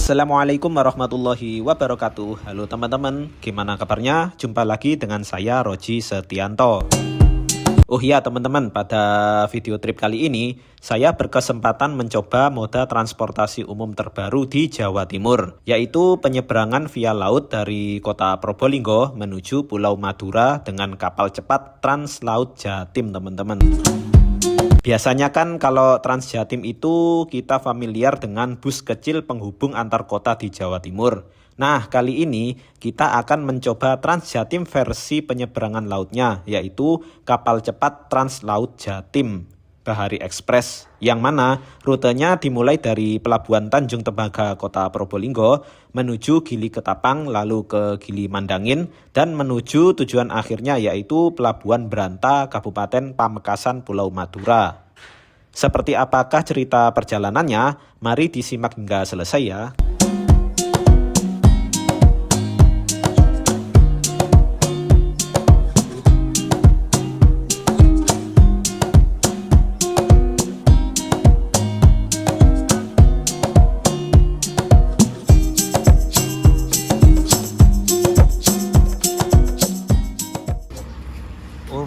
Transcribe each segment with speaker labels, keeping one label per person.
Speaker 1: Assalamualaikum warahmatullahi wabarakatuh. Halo teman-teman, gimana kabarnya? Jumpa lagi dengan saya Roji Setianto. Oh iya teman-teman, pada video trip kali ini saya berkesempatan mencoba moda transportasi umum terbaru di Jawa Timur, yaitu penyeberangan via laut dari kota Probolinggo menuju Pulau Madura dengan kapal cepat Trans Laut Jatim teman-teman. Biasanya kan kalau Trans Jatim itu kita familiar dengan bus kecil penghubung antar kota di Jawa Timur. Nah, kali ini kita akan mencoba Trans Jatim versi penyeberangan lautnya, yaitu kapal cepat Trans Laut Jatim Bahari Express, yang mana rutenya dimulai dari Pelabuhan Tanjung Tembaga Kota Probolinggo menuju Gili Ketapang, lalu ke Gili Mandangin, dan menuju tujuan akhirnya yaitu Pelabuhan Beranta Kabupaten Pamekasan Pulau Madura. Seperti apakah cerita perjalanannya? Mari disimak hingga selesai ya.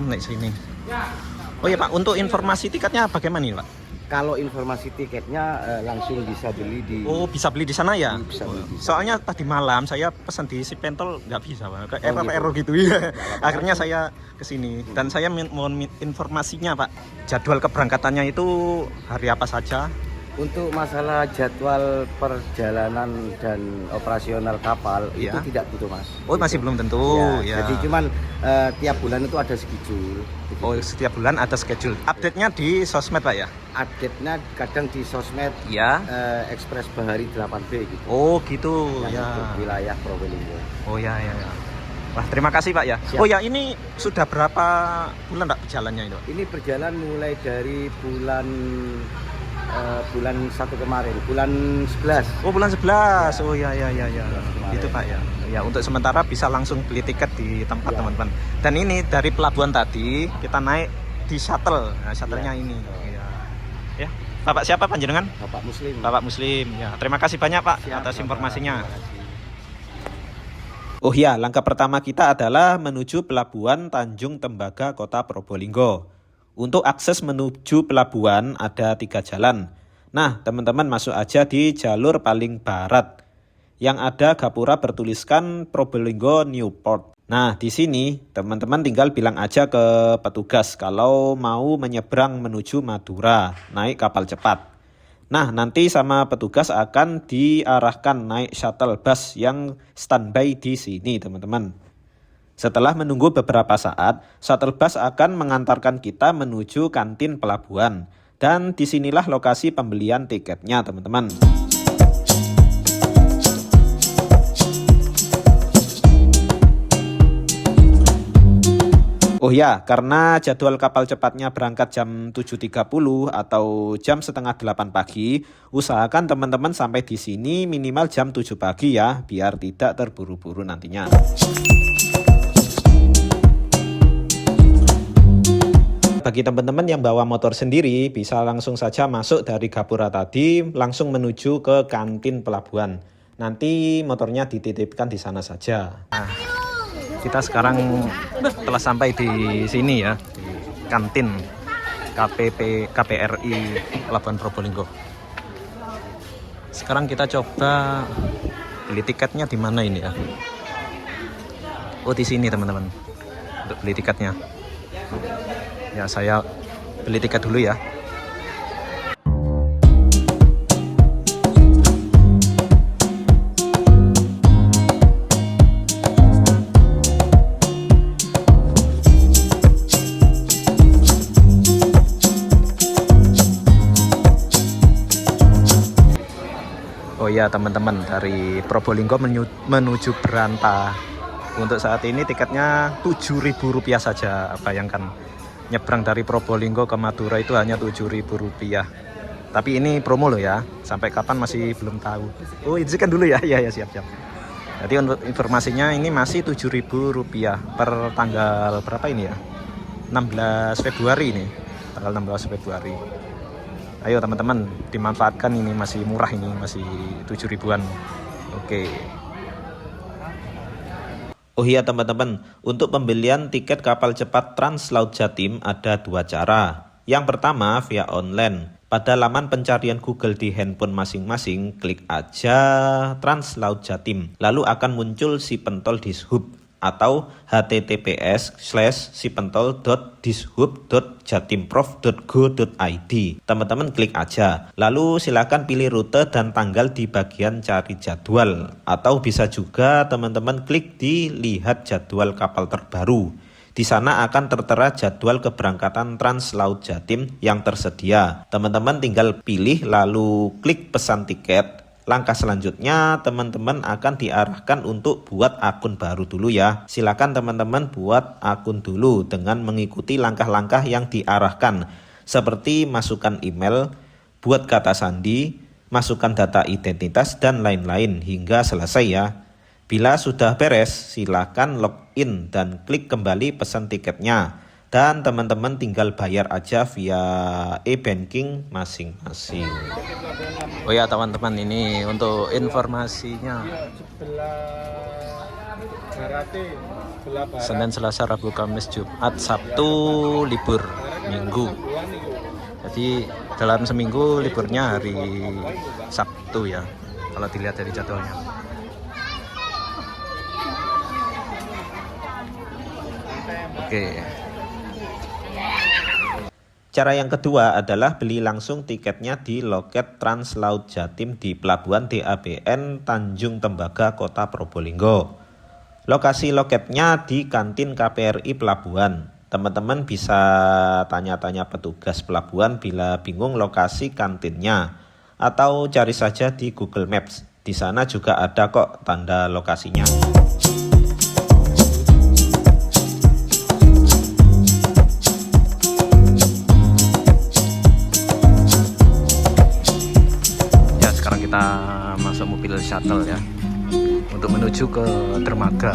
Speaker 1: Naik sini. Oh ya Pak, untuk informasi tiketnya bagaimana nih Pak?
Speaker 2: Kalau informasi tiketnya langsung bisa beli di.
Speaker 1: Oh, bisa beli di sana ya?
Speaker 2: Bisa beli di sana.
Speaker 1: Soalnya tadi malam saya pesan di si Pentol nggak bisa Pak,
Speaker 2: Oh,
Speaker 1: error gitu ya. Akhirnya saya ke sini dan saya mohon informasinya Pak. Jadwal keberangkatannya itu hari apa saja?
Speaker 2: Untuk masalah jadwal perjalanan dan operasional kapal
Speaker 1: Iya.
Speaker 2: itu tidak tentu Mas.
Speaker 1: Oh, masih belum tentu ya.
Speaker 2: Jadi cuman tiap bulan itu ada schedule.
Speaker 1: Oh, setiap bulan ada schedule. Update-nya di sosmed Pak ya?
Speaker 2: Update-nya kadang di sosmed
Speaker 1: Ya.
Speaker 2: Ekspres Bahari 8B gitu.
Speaker 1: Oh, gitu
Speaker 2: Yang
Speaker 1: ya.
Speaker 2: untuk wilayah Probolinggo.
Speaker 1: Oh ya. Wah, terima kasih Pak ya.
Speaker 2: Siap.
Speaker 1: Oh ya, ini sudah berapa bulan Pak jalannya itu?
Speaker 2: Ini berjalan mulai dari bulan 1 kemarin, bulan 11.
Speaker 1: Oh, bulan 11.
Speaker 2: Ya.
Speaker 1: Oh ya.
Speaker 2: Kemarin.
Speaker 1: Itu Pak ya. Ya, untuk sementara bisa langsung beli tiket di tempat
Speaker 2: Ya.
Speaker 1: teman-teman. Dan ini dari pelabuhan tadi kita naik di shuttle. Nah, shuttle-nya
Speaker 2: Ya.
Speaker 1: ini. Ya. Bapak siapa panjenengan?
Speaker 2: Bapak Muslim.
Speaker 1: Bapak Muslim. Ya, terima kasih banyak Pak
Speaker 2: Siap,
Speaker 1: atas
Speaker 2: Bapak.
Speaker 1: informasinya.
Speaker 2: Terima kasih.
Speaker 1: Oh ya, langkah pertama kita adalah menuju Pelabuhan Tanjung Tembaga Kota Probolinggo. Untuk akses menuju pelabuhan ada 3 jalan. Nah, teman-teman masuk aja di jalur paling barat. Yang ada gapura bertuliskan Probolinggo Newport. Nah, di sini teman-teman tinggal bilang aja ke petugas kalau mau menyeberang menuju Madura, naik kapal cepat. Nah, nanti sama petugas akan diarahkan naik shuttle bus yang standby di sini, teman-teman. Setelah menunggu beberapa saat, shuttle bus akan mengantarkan kita menuju kantin pelabuhan. Dan disinilah lokasi pembelian tiketnya, teman-teman. Oh ya, karena jadwal kapal cepatnya berangkat jam 7.30 atau jam setengah 8 pagi, usahakan teman-teman sampai di sini minimal jam 7 pagi ya, biar tidak terburu-buru nantinya. Bagi teman-teman yang bawa motor sendiri, bisa langsung saja masuk dari gapura tadi, langsung menuju ke kantin pelabuhan. Nanti motornya dititipkan di sana saja. Nah, kita sekarang telah sampai di sini ya, di kantin KPRI Pelabuhan Probolinggo. Sekarang kita coba beli tiketnya di mana ini ya? Oh, di sini teman-teman, untuk beli tiketnya. Ya, saya beli tiket dulu ya. Oh ya teman-teman, dari Probolinggo menuju Beranta. Untuk saat ini tiketnya Rp7.000 saja, bayangkan. Nyebrang dari Probolinggo ke Madura itu hanya Rp7.000. Tapi ini promo loh ya, sampai kapan masih belum tahu. Oh, izinkan dulu ya, ya siap. Jadi untuk informasinya ini masih Rp7.000 per tanggal berapa ini ya? 16 Februari ini, tanggal 16 Februari. Ayo teman-teman, dimanfaatkan, ini masih murah, ini masih 7 ribuan. Oke. Oh iya teman-teman, untuk pembelian tiket kapal cepat Trans Laut Jatim ada 2 cara. Yang pertama via online. Pada laman pencarian Google di handphone masing-masing, klik aja Trans Laut Jatim. Lalu akan muncul si pentol dishub atau https://sipentol.dishub.jatimprof.go.id. Teman-teman klik aja. Lalu silakan pilih rute dan tanggal di bagian cari jadwal. Atau bisa juga teman-teman klik di lihat jadwal kapal terbaru. Di sana akan tertera jadwal keberangkatan Trans Laut Jatim yang tersedia. Teman-teman tinggal pilih lalu klik pesan tiket. Langkah selanjutnya teman-teman akan diarahkan untuk buat akun baru dulu ya. Silakan teman-teman buat akun dulu dengan mengikuti langkah-langkah yang diarahkan. Seperti masukkan email, buat kata sandi, masukkan data identitas dan lain-lain hingga selesai ya. Bila sudah beres, silakan login dan klik kembali pesan tiketnya. Dan teman-teman tinggal bayar aja via e-banking masing-masing. Oh ya teman-teman, ini untuk informasinya. Senin, Selasa, Rabu, Kamis, Jumat, Sabtu libur, Minggu. Jadi dalam seminggu liburnya hari Sabtu ya, kalau dilihat dari jadwalnya. Oke. Cara yang kedua adalah beli langsung tiketnya di loket Trans Laut Jatim di Pelabuhan DABN Tanjung Tembaga, Kota Probolinggo. Lokasi loketnya di kantin KPRI Pelabuhan. Teman-teman bisa tanya-tanya petugas pelabuhan bila bingung lokasi kantinnya, atau cari saja di Google Maps. Di sana juga ada kok tanda lokasinya. Kita masuk mobil shuttle ya untuk menuju ke dermaga,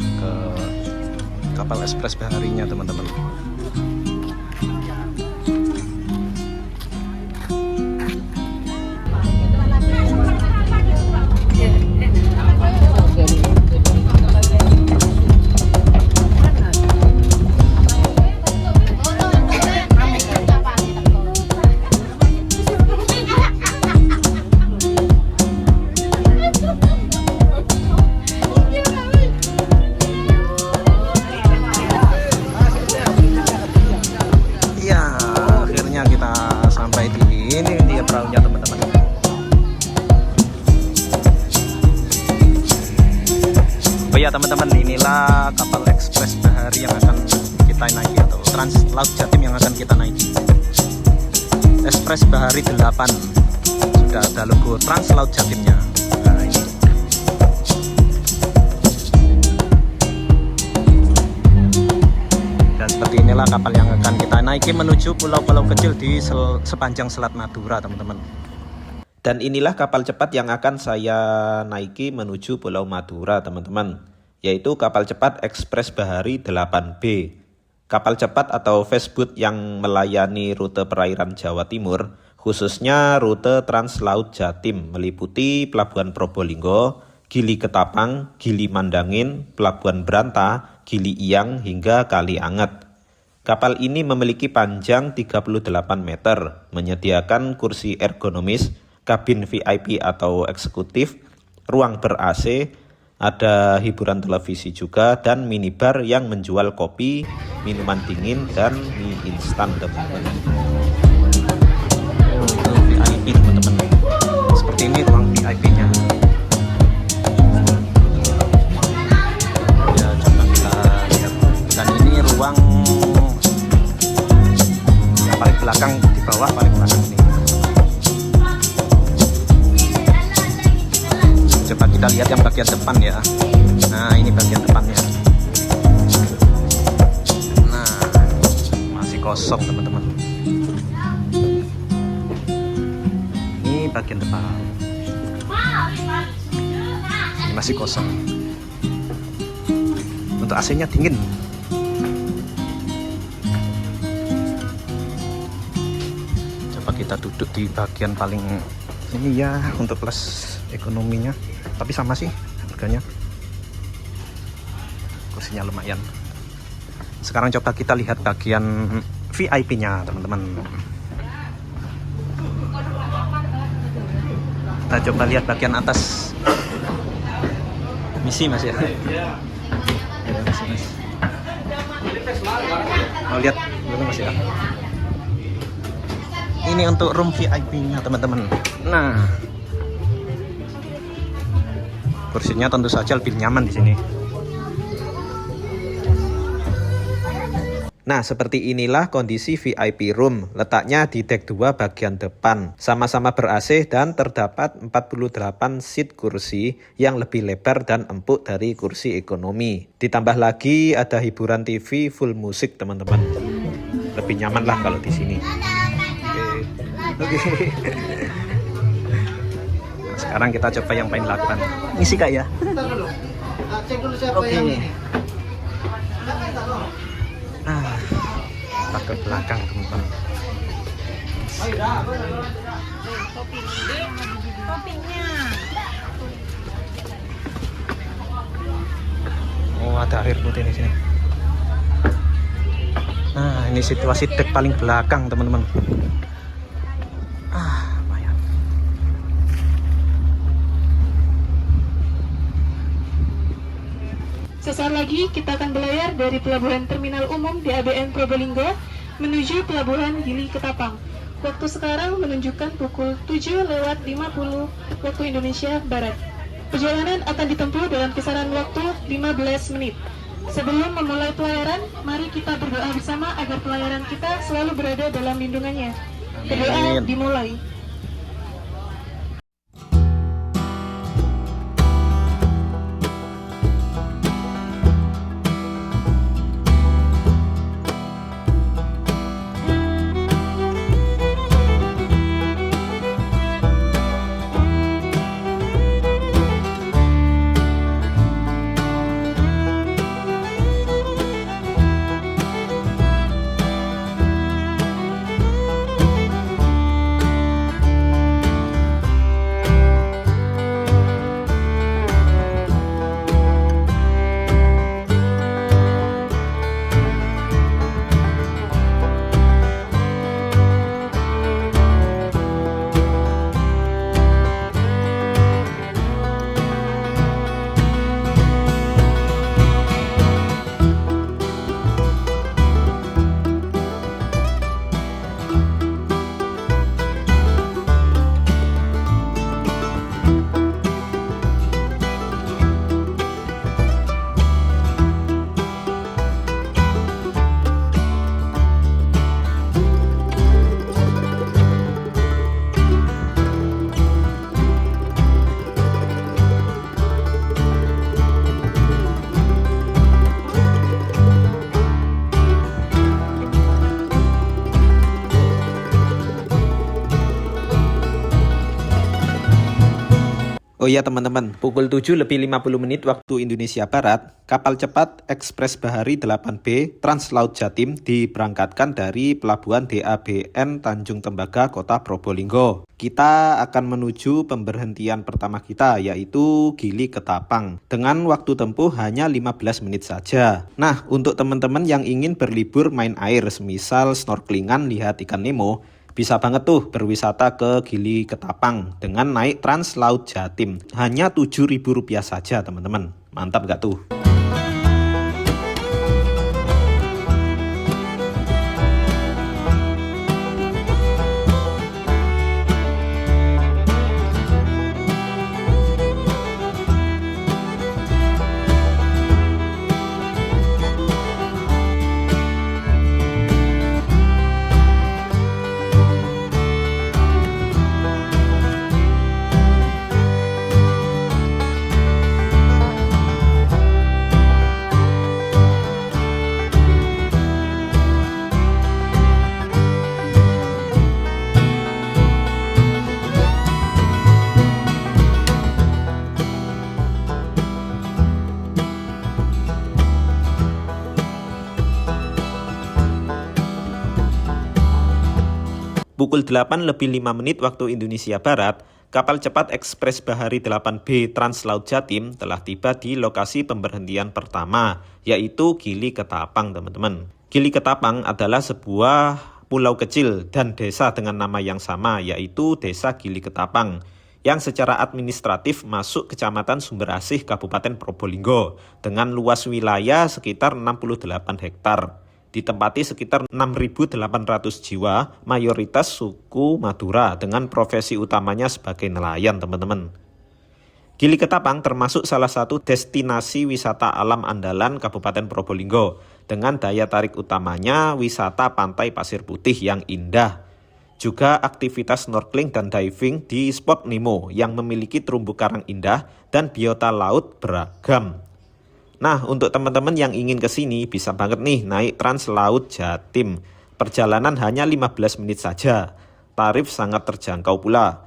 Speaker 1: ke kapal ekspres baharinya teman-teman. Perahunya teman-teman. Oh ya teman-teman, inilah kapal ekspres bahari yang akan kita naiki, atau Trans Laut Jatim yang akan kita naiki. Ekspres Bahari 8. Sudah ada logo Trans Laut Jatimnya. Nah, ini. Dan seperti inilah kapal yang akan kita naiki menuju pulau-pulau kecil di sepanjang Selat Madura teman-teman. Dan inilah kapal cepat yang akan saya naiki menuju Pulau Madura teman-teman, yaitu kapal cepat Ekspres Bahari 8B. Kapal cepat atau fastboat yang melayani rute perairan Jawa Timur, khususnya rute Trans Laut Jatim, meliputi Pelabuhan Probolinggo, Gili Ketapang, Gili Mandangin, Pelabuhan Branta, Gili Iyang hingga Kali Anget. Kapal ini memiliki panjang 38 meter, menyediakan kursi ergonomis, kabin VIP atau eksekutif, ruang ber-AC, ada hiburan televisi juga, dan minibar yang menjual kopi, minuman dingin, dan mie instan teman-teman. Untuk VIP teman-teman, seperti ini ruang VIP-nya. Ya, coba kita lihat. Dan ini ruang yang paling belakang, di bawah paling belakang ini. Coba kita lihat yang bagian depan ya. Nah, ini bagian depannya. Nah, masih kosong teman-teman. Ini bagian depan. Ini masih kosong. Untuk AC-nya dingin. Coba kita duduk di bagian paling ini ya, untuk kelas ekonominya. Tapi sama sih harganya. Kursinya lumayan. Sekarang coba kita lihat bagian VIP-nya, teman-teman. Kita coba lihat bagian atas. Misi Mas ya. Misi, Mas. Mau lihat dulu Mas ya. Ini untuk room VIP-nya, teman-teman. Nah, kursinya tentu saja lebih nyaman di sini. Nah, seperti inilah kondisi VIP room. Letaknya di deck 2 bagian depan. Sama-sama ber-AC dan terdapat 48 seat kursi yang lebih lebar dan empuk dari kursi ekonomi. Ditambah lagi ada hiburan TV full musik, teman-teman. Lebih nyaman lah kalau di sini. Oke. Nah, sekarang kita coba yang paling 8. Isi Kak ya. Oke. Kita ke belakang, teman-teman.
Speaker 3: Toppingnya.
Speaker 1: Oh, ada air putih di sini. Nah, ini situasi deck paling belakang, teman-teman. Lumayan.
Speaker 3: Sesaat lagi kita akan berlayar dari Pelabuhan Terminal Umum DABN Probolinggo menuju Pelabuhan Gili Ketapang. Waktu sekarang menunjukkan pukul 7:50 waktu Indonesia Barat. Perjalanan akan ditempuh dalam kisaran waktu 15 menit. Sebelum memulai pelayaran, mari kita berdoa bersama agar pelayaran kita selalu berada dalam lindungannya. Berdoa dimulai.
Speaker 1: Oh iya teman-teman, pukul 7:50 waktu Indonesia Barat, kapal cepat Ekspres Bahari 8B Translaut Jatim diberangkatkan dari Pelabuhan DABN Tanjung Tembaga, Kota Probolinggo. Kita akan menuju pemberhentian pertama kita, yaitu Gili Ketapang, dengan waktu tempuh hanya 15 menit saja. Nah, untuk teman-teman yang ingin berlibur main air, semisal snorkelingan lihat ikan Nemo, bisa banget tuh berwisata ke Gili Ketapang dengan naik Translaut Jatim. Hanya Rp7.000 saja, teman-teman. Mantap gak tuh? Pukul 8 lebih 5 menit waktu Indonesia Barat, kapal cepat Ekspres Bahari 8B Translaut Jatim telah tiba di lokasi pemberhentian pertama, yaitu Gili Ketapang, teman-teman. Gili Ketapang adalah sebuah pulau kecil dan desa dengan nama yang sama, yaitu Desa Gili Ketapang, yang secara administratif masuk Kecamatan Sumberasih, Kabupaten Probolinggo, dengan luas wilayah sekitar 68 hektar. Ditempati sekitar 6.800 jiwa, mayoritas suku Madura dengan profesi utamanya sebagai nelayan, teman-teman. Gili Ketapang termasuk salah satu destinasi wisata alam andalan Kabupaten Probolinggo dengan daya tarik utamanya wisata pantai pasir putih yang indah. Juga aktivitas snorkeling dan diving di spot Nemo yang memiliki terumbu karang indah dan biota laut beragam. Nah, untuk teman-teman yang ingin ke sini bisa banget nih naik Translaut Jatim. Perjalanan hanya 15 menit saja. Tarif sangat terjangkau pula.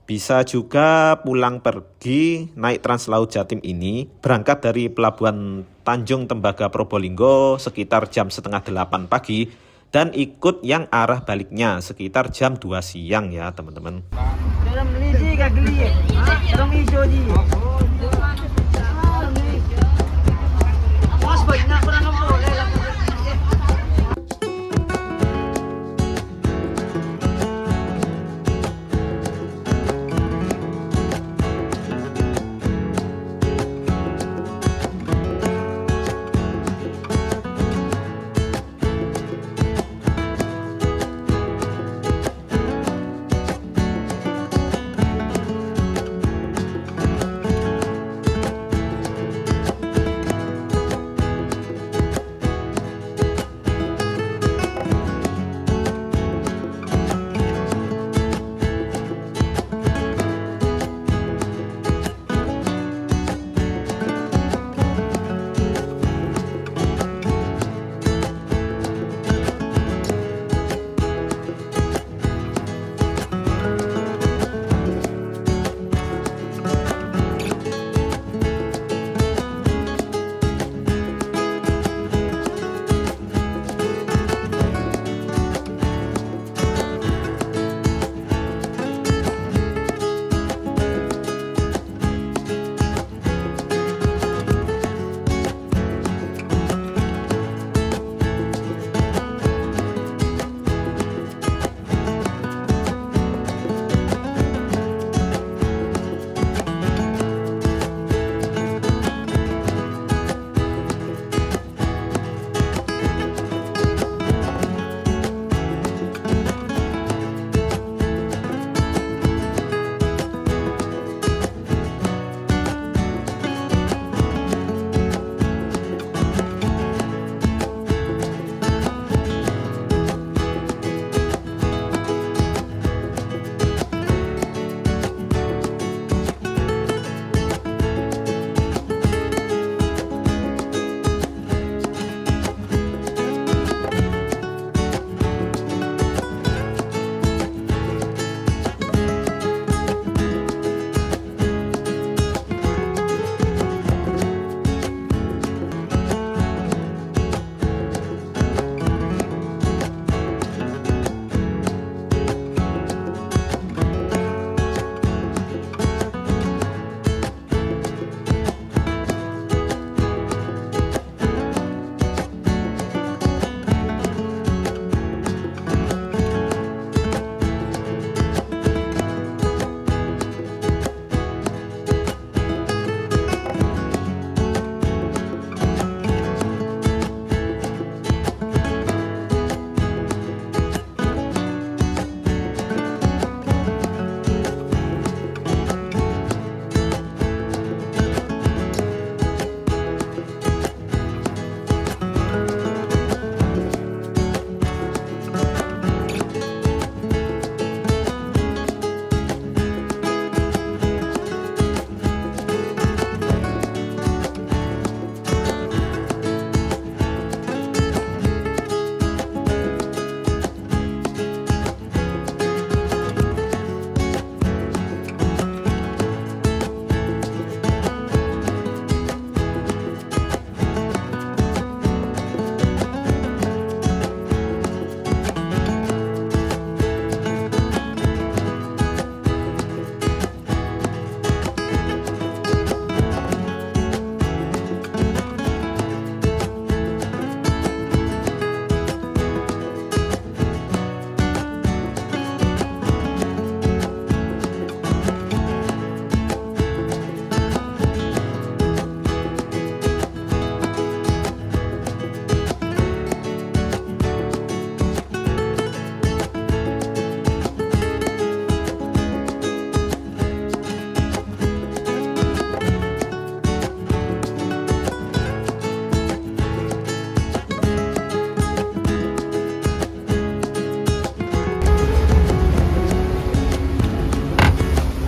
Speaker 1: Bisa juga pulang pergi naik Translaut Jatim ini berangkat dari Pelabuhan Tanjung Tembaga Probolinggo sekitar jam setengah 8 pagi dan ikut yang arah baliknya sekitar jam 2 siang ya, teman-teman.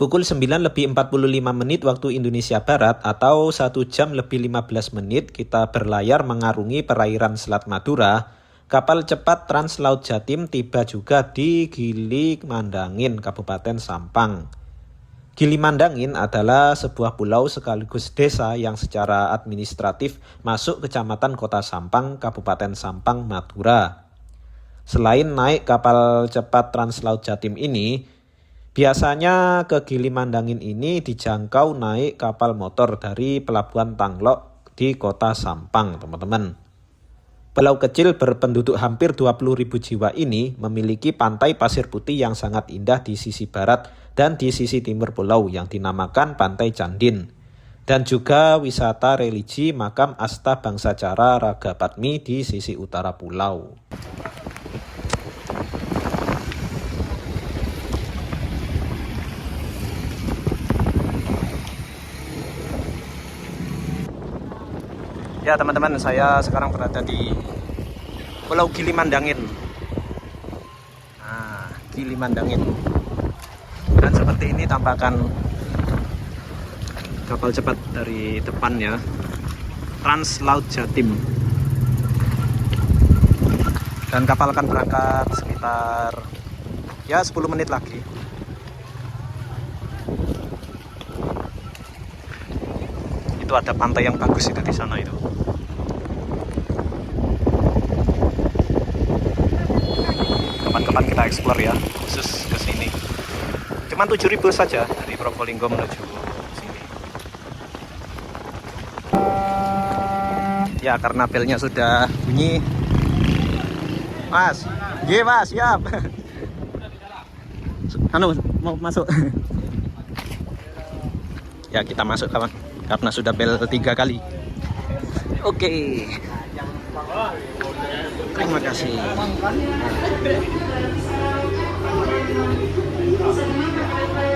Speaker 1: Pukul 9:45 waktu Indonesia Barat atau 1 jam lebih 15 menit kita berlayar mengarungi perairan Selat Madura. Kapal cepat Translaut Jatim tiba juga di Gili Mandangin, Kabupaten Sampang. Gili Mandangin adalah sebuah pulau sekaligus desa yang secara administratif masuk Kecamatan Kota Sampang, Kabupaten Sampang, Madura. Selain naik kapal cepat Translaut Jatim ini, biasanya ke Gili Mandangin ini dijangkau naik kapal motor dari Pelabuhan Tanglok di Kota Sampang, teman-teman. Pulau kecil berpenduduk hampir 20.000 jiwa ini memiliki pantai pasir putih yang sangat indah di sisi barat dan di sisi timur pulau yang dinamakan Pantai Candin. Dan juga wisata religi makam Asta Bangsacara Raga Padmi di sisi utara pulau. Ya teman-teman, saya sekarang berada di Pulau Gili Mandangin. Nah, Gili Mandangin. Dan seperti ini tampakan kapal cepat dari depannya, Translaut Jatim. Dan kapal akan berangkat sekitar 10 menit lagi. Itu ada pantai yang bagus itu di sana itu. Kapan-kapan kita explore ya, khusus ke sini. Cuman 7.000 saja dari Probolinggo menuju sini. Ya, karena belnya sudah bunyi. Mas, iya mas, siap. Mau masuk. Ya, kita masuk kawan. Karena sudah bel 3 kali. Oke. Terima kasih.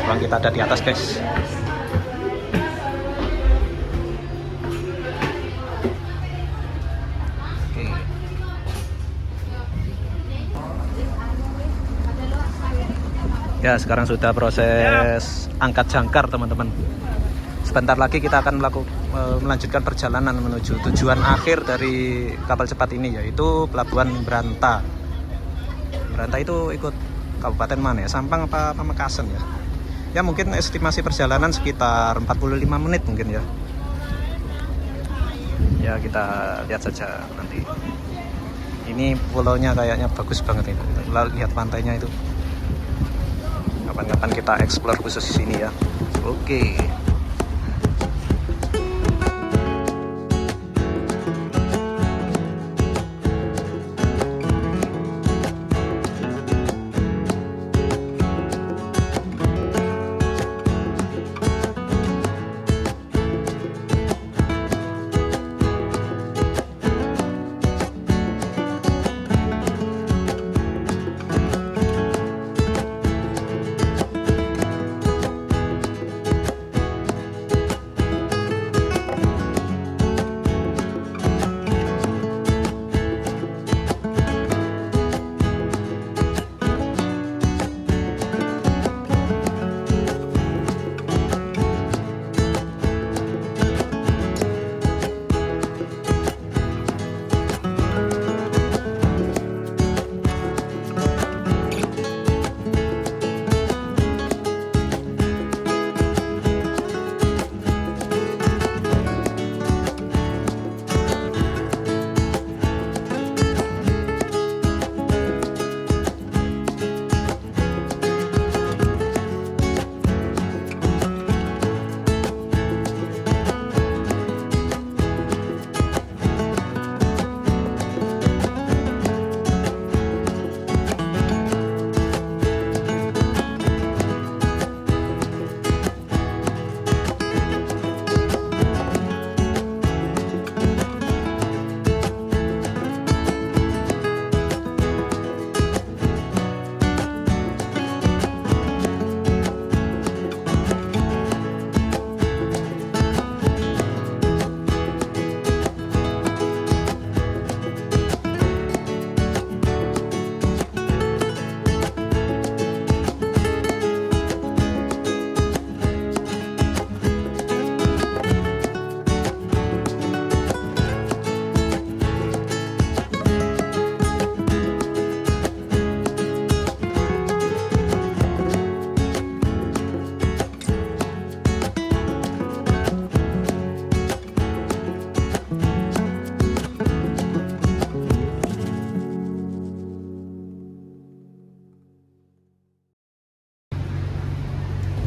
Speaker 1: Ruang kita ada di atas, guys. Oke. Ya, sekarang sudah proses angkat jangkar, teman-teman. Sebentar lagi kita akan melanjutkan perjalanan menuju tujuan akhir dari kapal cepat ini, yaitu Pelabuhan Branta. Branta itu ikut kabupaten mana ya? Sampang apa Pamekasan ya? Ya mungkin estimasi perjalanan sekitar 45 menit mungkin ya. Ya kita lihat saja nanti. Ini pulaunya kayaknya bagus banget ini. Lihat pantainya itu. Kapan-kapan kita explore khusus di sini ya. Oke.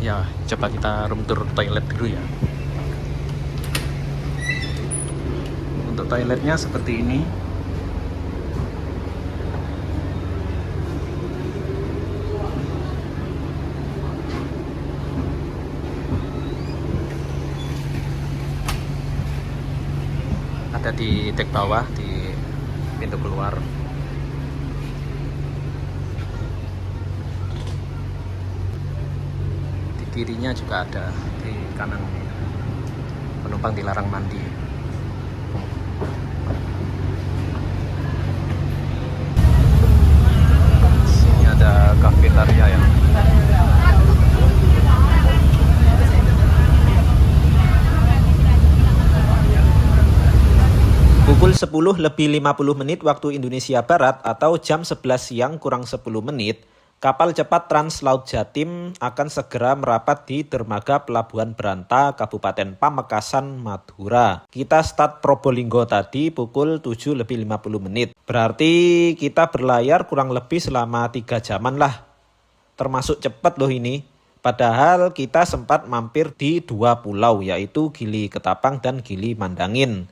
Speaker 1: Ya, coba kita room tour toilet dulu ya. Untuk toiletnya seperti ini. Ada di dek bawah, di pintu keluar. Di kirinya juga ada, di kanan. Penumpang dilarang mandi. Sini ada kafetaria ya. Pukul 10:50 waktu Indonesia Barat atau jam 11 siang kurang 10 menit, kapal cepat Trans Laut Jatim akan segera merapat di dermaga Pelabuhan Beranta, Kabupaten Pamekasan, Madura. Kita start Probolinggo tadi pukul 7:50. Berarti kita berlayar kurang lebih selama 3 jaman lah. Termasuk cepat loh ini. Padahal kita sempat mampir di 2 pulau, yaitu Gili Ketapang dan Gili Mandangin.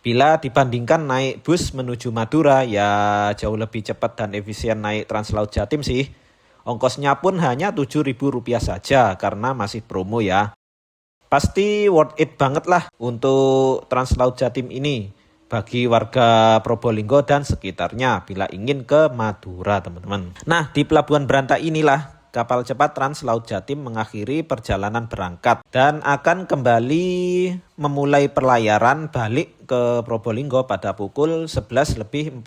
Speaker 1: Bila dibandingkan naik bus menuju Madura, ya jauh lebih cepat dan efisien naik Trans Laut Jatim sih. Ongkosnya pun hanya Rp7.000 saja karena masih promo ya. Pasti worth it banget lah untuk Trans Laut Jatim ini bagi warga Probolinggo dan sekitarnya bila ingin ke Madura, teman-teman. Nah, di Pelabuhan Beranta inilah kapal cepat Trans Laut Jatim mengakhiri perjalanan berangkat dan akan kembali memulai pelayaran balik ke Probolinggo pada pukul 11:45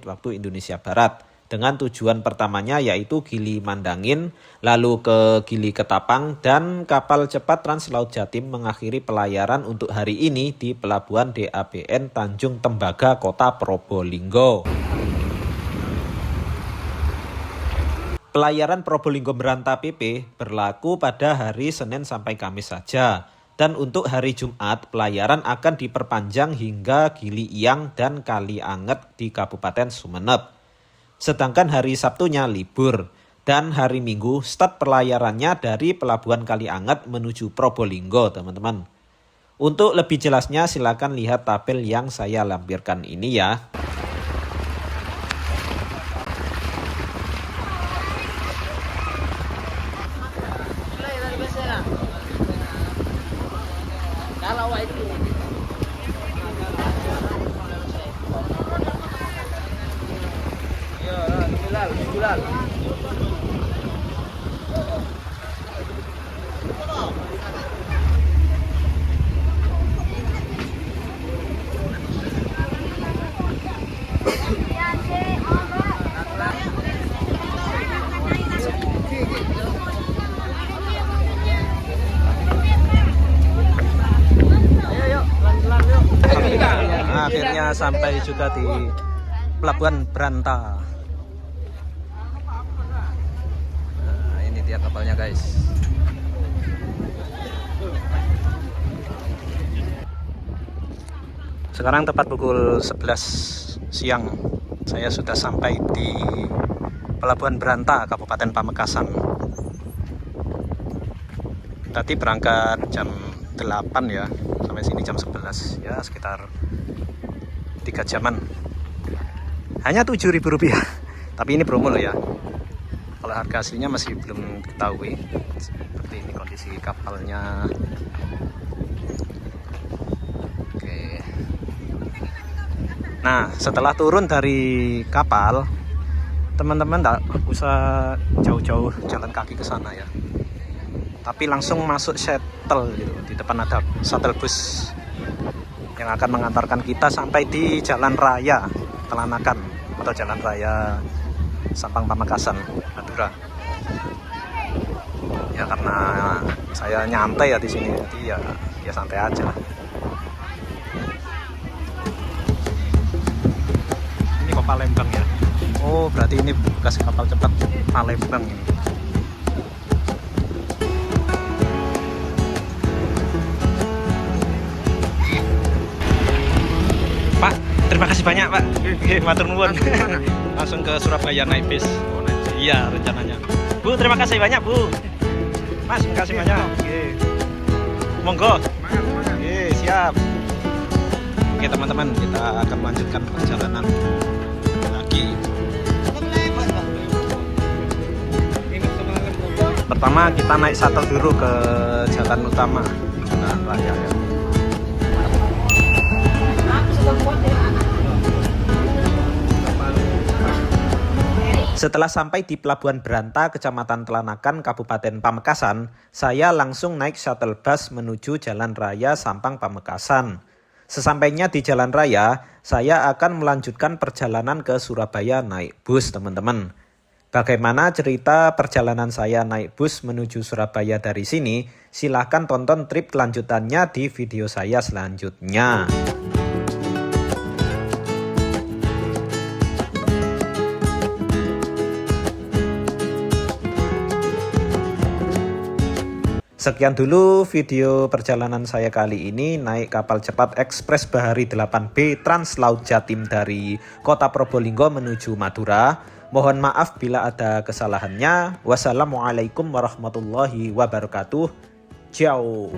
Speaker 1: waktu Indonesia Barat. Dengan tujuan pertamanya yaitu Gili Mandangin, lalu ke Gili Ketapang, dan kapal cepat Trans Laut Jatim mengakhiri pelayaran untuk hari ini di Pelabuhan DABN Tanjung Tembaga, Kota Probolinggo. Pelayaran Probolinggo Beranta PP berlaku pada hari Senin sampai Kamis saja. Dan untuk hari Jumat, pelayaran akan diperpanjang hingga Gili Iyang dan Kali Anget di Kabupaten Sumeneb. Sedangkan hari Sabtunya libur. Dan hari Minggu start pelayarannya dari Pelabuhan Kali Anget menuju Probolinggo, teman-teman. Untuk lebih jelasnya silakan lihat tabel yang saya lampirkan ini ya. Akhirnya sampai juga di Pelabuhan Beranta. Nah, ini dia kapalnya guys. Sekarang tepat pukul 11 siang. Saya sudah sampai di Pelabuhan Beranta, Kabupaten Pamekasan. Tadi berangkat jam 8 ya, sampai sini jam 11 ya, sekitar 3 jaman. Hanya Rp7.000, tapi ini promo loh ya. Kalau harga aslinya masih belum ketahui. Seperti ini kondisi kapalnya. Oke. Nah, setelah turun dari kapal, teman-teman tak usah jauh-jauh jalan kaki ke sana ya. Tapi langsung masuk shuttle gitu. Di depan ada shuttle bus yang akan mengantarkan kita sampai di Jalan Raya Telanakan atau Jalan Raya Sampang Pamekasan, Madura. Ya karena saya nyantai ya di sini, jadi ya santai aja lah. Ini kok Palembang ya? Oh, berarti ini bekas kapal cepat Palembang ini. Pak, terima kasih banyak Pak. Matur nuwun. Langsung ke Surabaya naik bis. Iya rencananya. Bu, terima kasih banyak Bu. Mas, makasih banyak. Oke. Monggo. Oke, siap. Oke teman-teman, kita akan melanjutkan perjalanan lagi. Pertama kita naik shuttle dulu ke jalan utama, jalan raya ya. Setelah sampai di Pelabuhan Beranta, Kecamatan Telanakan, Kabupaten Pamekasan, saya langsung naik shuttle bus menuju Jalan Raya Sampang Pamekasan. Sesampainya di Jalan Raya, saya akan melanjutkan perjalanan ke Surabaya naik bus, teman-teman. Bagaimana cerita perjalanan saya naik bus menuju Surabaya dari sini? Silahkan tonton trip kelanjutannya di video saya selanjutnya. Sekian dulu video perjalanan saya kali ini naik kapal cepat Ekspres Bahari 8B Trans Laut Jatim dari Kota Probolinggo menuju Madura. Mohon maaf bila ada kesalahannya. Wassalamualaikum warahmatullahi wabarakatuh. Ciao.